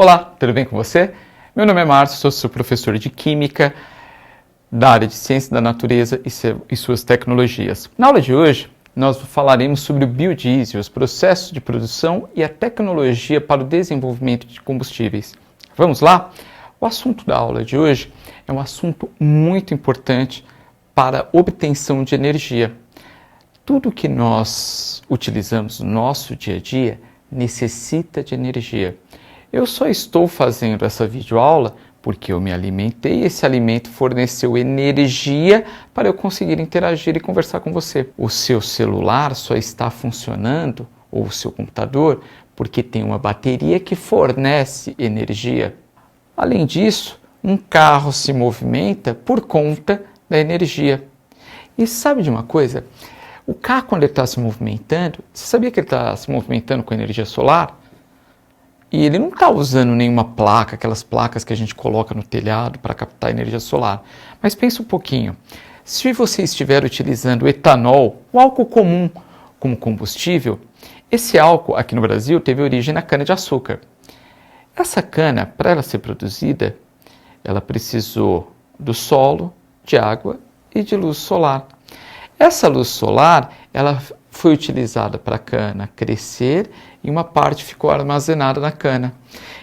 Olá, tudo bem com você? Meu nome é Márcio, sou seu professor de Química da área de Ciência da Natureza e suas tecnologias. Na aula de hoje, nós falaremos sobre o biodiesel, os processos de produção e a tecnologia para o desenvolvimento de combustíveis. Vamos lá? O assunto da aula de hoje é um assunto muito importante para a obtenção de energia. Tudo que nós utilizamos no nosso dia a dia necessita de energia. Eu só estou fazendo essa videoaula porque eu me alimentei e esse alimento forneceu energia para eu conseguir interagir e conversar com você. O seu celular só está funcionando, ou o seu computador, porque tem uma bateria que fornece energia. Além disso, um carro se movimenta por conta da energia. E sabe de uma coisa? O carro, quando ele está se movimentando, você sabia que ele está se movimentando com energia solar? E ele não está usando nenhuma placa, aquelas placas que a gente coloca no telhado para captar energia solar. Mas pensa um pouquinho, se você estiver utilizando etanol, o álcool comum, como combustível, esse álcool aqui no Brasil teve origem na cana-de-açúcar. Essa cana, para ela ser produzida, ela precisou do solo, de água e de luz solar. Essa luz solar, ela foi utilizada para a cana crescer e uma parte ficou armazenada na cana.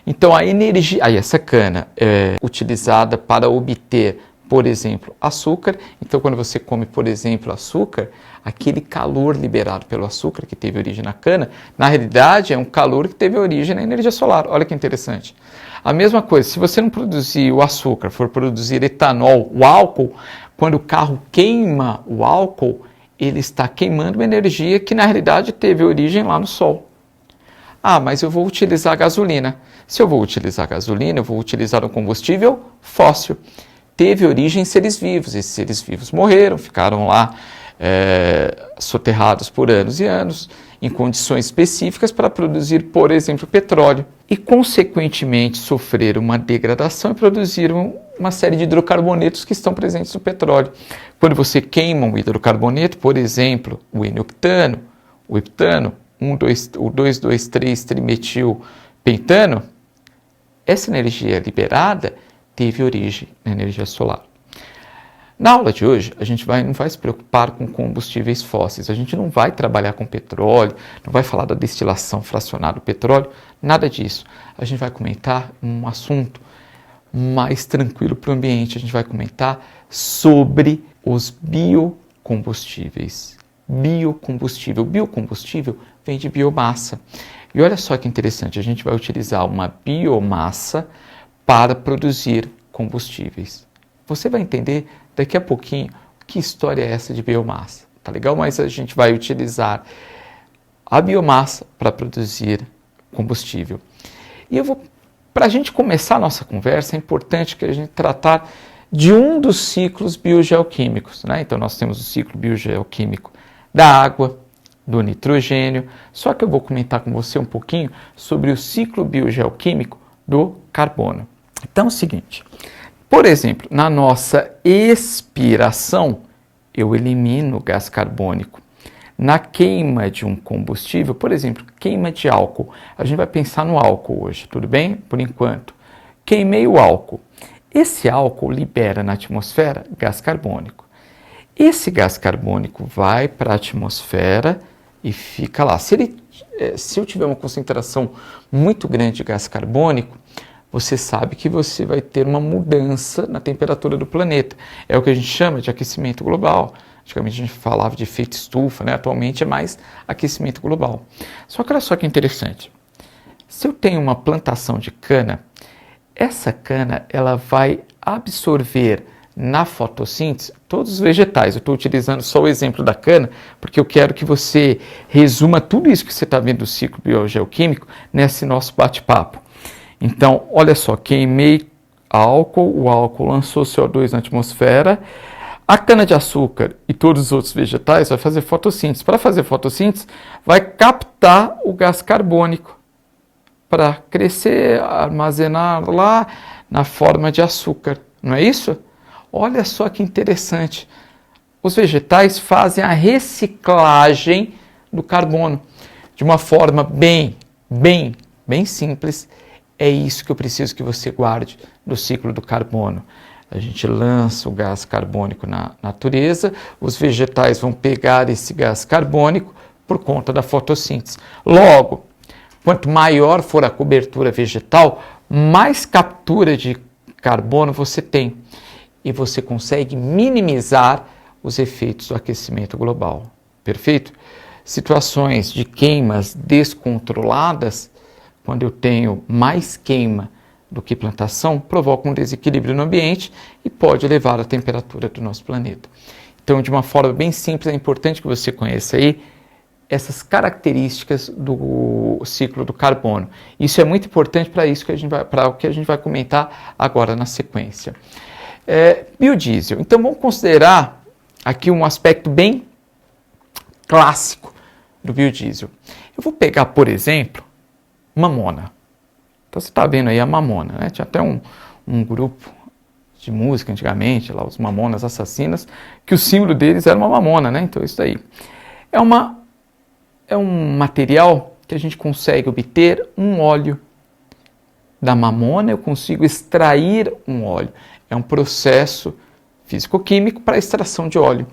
Então a energia, essa cana é utilizada para obter, por exemplo, açúcar. Então quando você come, por exemplo, açúcar, aquele calor liberado pelo açúcar que teve origem na cana, na realidade é um calor que teve origem na energia solar. Olha que interessante. A mesma coisa, se você não produzir o açúcar, for produzir etanol, o álcool, quando o carro queima o álcool, ele está queimando uma energia que na realidade teve origem lá no sol. Ah, mas eu vou utilizar gasolina. Se eu vou utilizar gasolina, eu vou utilizar um combustível fóssil. Teve origem em seres vivos. Esses seres vivos morreram, ficaram lá soterrados por anos e anos, em condições específicas para produzir, por exemplo, petróleo. E, consequentemente, sofreram uma degradação e produziram uma série de hidrocarbonetos que estão presentes no petróleo. Quando você queima um hidrocarboneto, por exemplo, o N-octano, o heptano, o 2,2,3-trimetilpentano, essa energia liberada teve origem na energia solar. Na aula de hoje, a gente não vai se preocupar com combustíveis fósseis, a gente não vai trabalhar com petróleo, não vai falar da destilação fracionada do petróleo, nada disso. A gente vai comentar um assunto mais tranquilo para o ambiente, a gente vai comentar sobre os biocombustíveis. Biocombustível vem de biomassa. E olha só que interessante, a gente vai utilizar uma biomassa para produzir combustíveis. Você vai entender daqui a pouquinho que história é essa de biomassa, tá legal? Mas a gente vai utilizar a biomassa para produzir combustível. E para a gente começar a nossa conversa, é importante que a gente tratar de um dos ciclos biogeoquímicos, né? Então nós temos o ciclo biogeoquímico da água, do nitrogênio, só que eu vou comentar com você um pouquinho sobre o ciclo biogeoquímico do carbono. Então é o seguinte, por exemplo, na nossa expiração, eu elimino o gás carbônico. Na queima de um combustível, por exemplo, queima de álcool, a gente vai pensar no álcool hoje, tudo bem? Por enquanto. Queimei o álcool. Esse álcool libera na atmosfera gás carbônico. Esse gás carbônico vai para a atmosfera e fica lá. Se eu tiver uma concentração muito grande de gás carbônico, você sabe que você vai ter uma mudança na temperatura do planeta. É o que a gente chama de aquecimento global. Antigamente a gente falava de efeito estufa, né? Atualmente é mais aquecimento global. Só que olha só que interessante. Se eu tenho uma plantação de cana, essa cana ela vai absorver na fotossíntese todos os vegetais. Eu estou utilizando só o exemplo da cana, porque eu quero que você resuma tudo isso que você está vendo do ciclo biogeoquímico nesse nosso bate-papo. Então, olha só, queimei álcool, o álcool lançou CO2 na atmosfera, a cana-de-açúcar e todos os outros vegetais vai fazer fotossíntese. Para fazer fotossíntese, vai captar o gás carbônico para crescer, armazenar lá na forma de açúcar, não é isso? Olha só que interessante. Os vegetais fazem a reciclagem do carbono de uma forma bem simples. É isso que eu preciso que você guarde do ciclo do carbono. A gente lança o gás carbônico na natureza, os vegetais vão pegar esse gás carbônico por conta da fotossíntese. Logo, quanto maior for a cobertura vegetal, mais captura de carbono você tem e você consegue minimizar os efeitos do aquecimento global. Perfeito? Situações de queimas descontroladas, quando eu tenho mais queima do que plantação, provoca um desequilíbrio no ambiente e pode elevar a temperatura do nosso planeta. Então, de uma forma bem simples, é importante que você conheça aí essas características do ciclo do carbono. Isso é muito importante para o que a gente vai comentar agora na sequência. Biodiesel. Então, vamos considerar aqui um aspecto bem clássico do biodiesel. Eu vou pegar, por exemplo, mamona. Então você está vendo aí a Mamona, né? Tinha até um grupo de música antigamente, lá os Mamonas Assassinas, que o símbolo deles era uma mamona, né? Então isso aí é um material que a gente consegue obter um óleo da mamona, eu consigo extrair um óleo. É um processo físico-químico para a extração de óleo.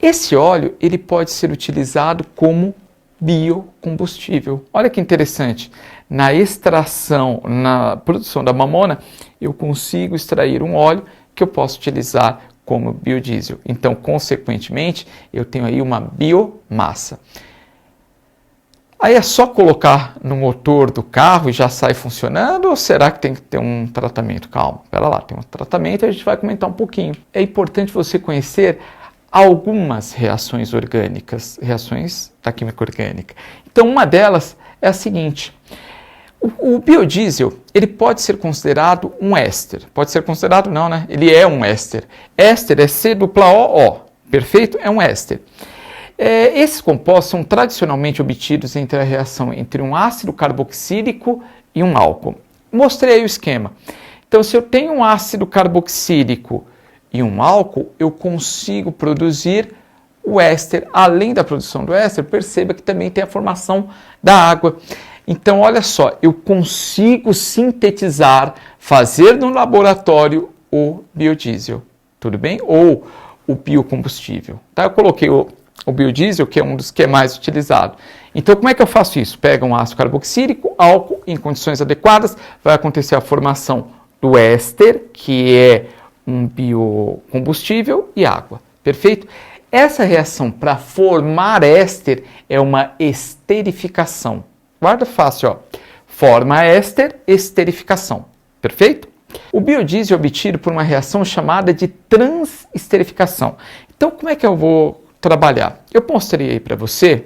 Esse óleo ele pode ser utilizado como biocombustível. Olha que interessante. Na extração, na produção da mamona, eu consigo extrair um óleo que eu posso utilizar como biodiesel. Então, consequentemente, eu tenho aí uma biomassa. Aí é só colocar no motor do carro e já sai funcionando, ou será que tem que ter um tratamento? Calma, espera lá, tem um tratamento e a gente vai comentar um pouquinho. É importante você conhecer algumas reações orgânicas, reações da química orgânica. Então, uma delas é a seguinte: o biodiesel, ele pode ser considerado um éster. Pode ser considerado não, né? Ele é um éster. Éster é C-O-O, perfeito? É um éster. Esses compostos são tradicionalmente obtidos entre a reação entre um ácido carboxílico e um álcool. Mostrei aí o esquema. Então, se eu tenho um ácido carboxílico e um álcool, eu consigo produzir o éster. Além da produção do éster, perceba que também tem a formação da água. Então, olha só, eu consigo sintetizar, fazer no laboratório o biodiesel, tudo bem? Ou o biocombustível. Tá? Eu coloquei o biodiesel, que é um dos que é mais utilizado. Então, como é que eu faço isso? Pega um ácido carboxílico, álcool, em condições adequadas, vai acontecer a formação do éster, que é um biocombustível, e água. Perfeito? Essa reação para formar éster é uma esterificação. Guarda fácil, ó. Forma éster, esterificação. Perfeito? O biodiesel é obtido por uma reação chamada de transesterificação. Então, como é que eu vou trabalhar? Eu mostrei aí para você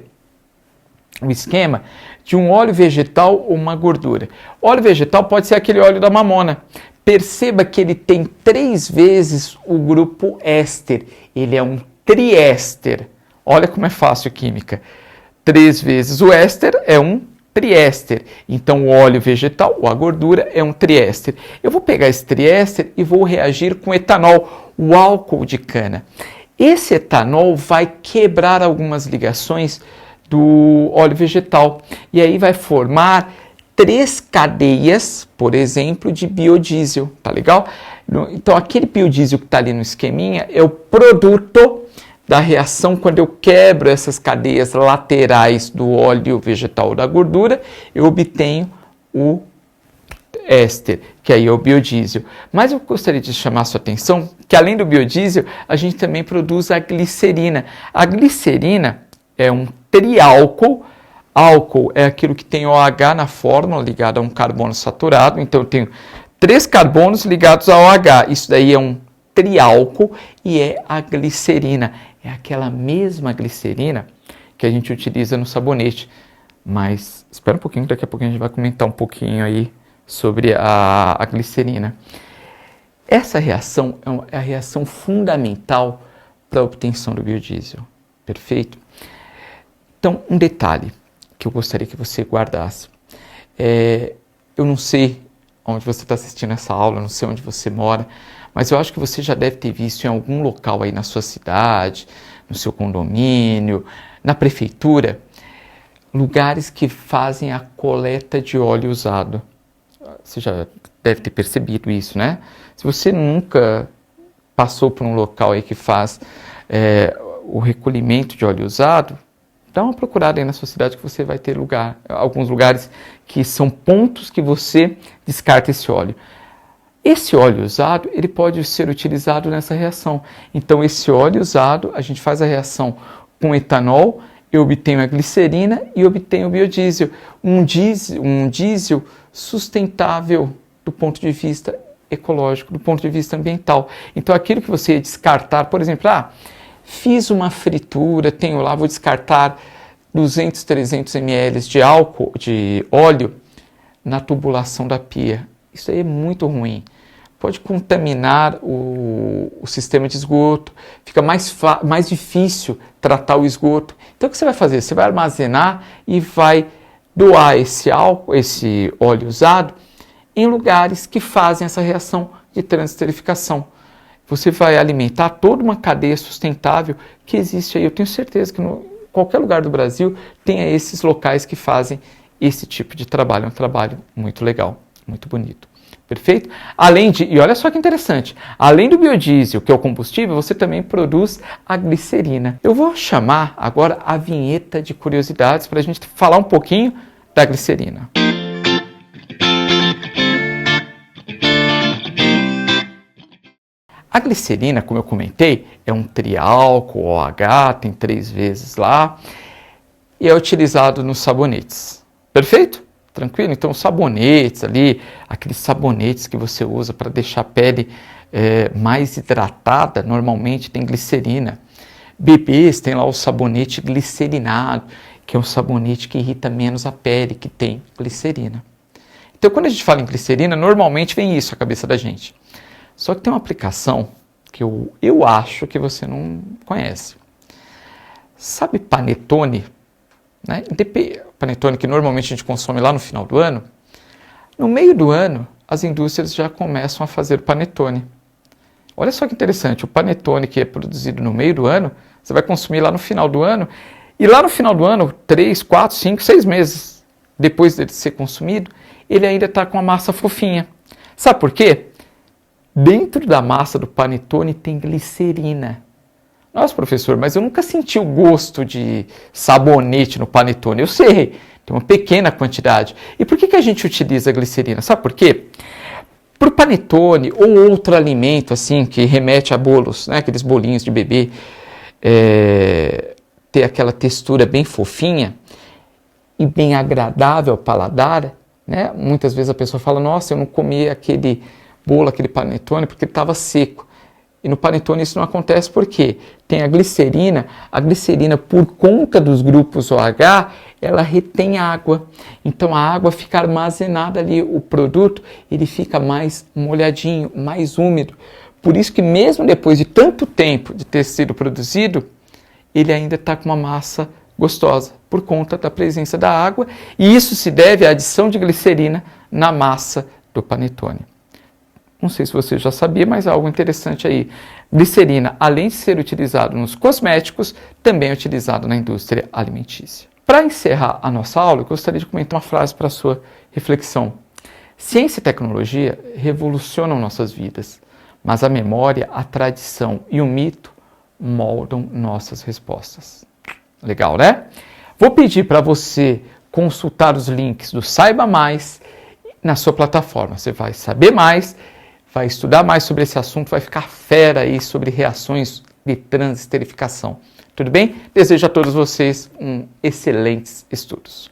o esquema de um óleo vegetal ou uma gordura. Óleo vegetal pode ser aquele óleo da mamona. Perceba que ele tem 3 vezes o grupo éster. Ele é um triéster. Olha como é fácil a química. 3 vezes o éster é um triéster. Então, o óleo vegetal, ou a gordura, é um triéster. Eu vou pegar esse triéster e vou reagir com etanol, o álcool de cana. Esse etanol vai quebrar algumas ligações do óleo vegetal e aí vai formar 3 cadeias, por exemplo, de biodiesel, tá legal? Então, aquele biodiesel que está ali no esqueminha é o produto da reação quando eu quebro essas cadeias laterais do óleo vegetal ou da gordura, eu obtenho o éster, que aí é o biodiesel. Mas eu gostaria de chamar a sua atenção que além do biodiesel, a gente também produz a glicerina. A glicerina é um triálcool. Álcool é aquilo que tem OH na fórmula, ligado a um carbono saturado. Então, eu tenho 3 carbonos ligados a OH. Isso daí é um triálcool e é a glicerina. É aquela mesma glicerina que a gente utiliza no sabonete. Mas espera um pouquinho, daqui a pouco a gente vai comentar um pouquinho aí sobre a glicerina. Essa reação é a reação fundamental para a obtenção do biodiesel. Perfeito? Então, um detalhe que eu gostaria que você guardasse. Eu não sei onde você está assistindo essa aula, não sei onde você mora, mas eu acho que você já deve ter visto em algum local aí na sua cidade, no seu condomínio, na prefeitura, lugares que fazem a coleta de óleo usado. Você já deve ter percebido isso, né? Se você nunca passou por um local aí que faz o recolhimento de óleo usado, dá uma procurada aí na sua cidade que você vai ter alguns lugares que são pontos que você descarta esse óleo. Esse óleo usado, ele pode ser utilizado nessa reação. Então, esse óleo usado, a gente faz a reação com etanol, eu obtenho a glicerina e obtenho o biodiesel. Um diesel sustentável do ponto de vista ecológico, do ponto de vista ambiental. Então, aquilo que você ia descartar, por exemplo, fiz uma fritura, vou descartar 200, 300 ml de óleo na tubulação da pia. Isso aí é muito ruim. Pode contaminar o sistema de esgoto, fica mais difícil tratar o esgoto. Então o que você vai fazer? Você vai armazenar e vai doar esse óleo usado em lugares que fazem essa reação de transesterificação. Você vai alimentar toda uma cadeia sustentável que existe aí. Eu tenho certeza que em qualquer lugar do Brasil tenha esses locais que fazem esse tipo de trabalho. É um trabalho muito legal, muito bonito. Perfeito? E olha só que interessante, além do biodiesel, que é o combustível, você também produz a glicerina. Eu vou chamar agora a vinheta de curiosidades para a gente falar um pouquinho da glicerina. A glicerina, como eu comentei, é um triálcool OH, tem 3 vezes lá, e é utilizado nos sabonetes. Perfeito? Tranquilo? Então, sabonetes ali, aqueles sabonetes que você usa para deixar a pele mais hidratada, normalmente tem glicerina. Bebês tem lá o sabonete glicerinado, que é um sabonete que irrita menos a pele, que tem glicerina. Então, quando a gente fala em glicerina, normalmente vem isso à cabeça da gente. Só que tem uma aplicação que eu acho que você não conhece. Sabe panetone? Né? Panetone que normalmente a gente consome lá no final do ano. No meio do ano, as indústrias já começam a fazer panetone. Olha só que interessante, o panetone que é produzido no meio do ano, você vai consumir lá no final do ano, e lá no final do ano, 3, 4, 5, 6 meses depois de ser consumido, ele ainda está com a massa fofinha. Sabe por quê? Dentro da massa do panetone tem glicerina. Nossa, professor, mas eu nunca senti o gosto de sabonete no panetone. Eu sei, tem uma pequena quantidade. E por que a gente utiliza a glicerina? Sabe por quê? Para o panetone ou outro alimento assim que remete a bolos, né, aqueles bolinhos de bebê, ter aquela textura bem fofinha e bem agradável ao paladar, né? Muitas vezes a pessoa fala, nossa, eu não comi aquele bolo, aquele panetone porque ele estava seco. E no panetone isso não acontece porque tem a glicerina por conta dos grupos OH, ela retém água. Então a água fica armazenada ali, o produto ele fica mais molhadinho, mais úmido. Por isso que mesmo depois de tanto tempo de ter sido produzido, ele ainda está com uma massa gostosa, por conta da presença da água. E isso se deve à adição de glicerina na massa do panetone. Não sei se você já sabia, mas algo interessante aí. Glicerina, além de ser utilizado nos cosméticos, também é utilizado na indústria alimentícia. Para encerrar a nossa aula, eu gostaria de comentar uma frase para a sua reflexão. Ciência e tecnologia revolucionam nossas vidas, mas a memória, a tradição e o mito moldam nossas respostas. Legal, né? Vou pedir para você consultar os links do Saiba Mais na sua plataforma. Você vai saber mais, vai estudar mais sobre esse assunto, vai ficar fera aí sobre reações de transesterificação. Tudo bem? Desejo a todos vocês excelentes estudos.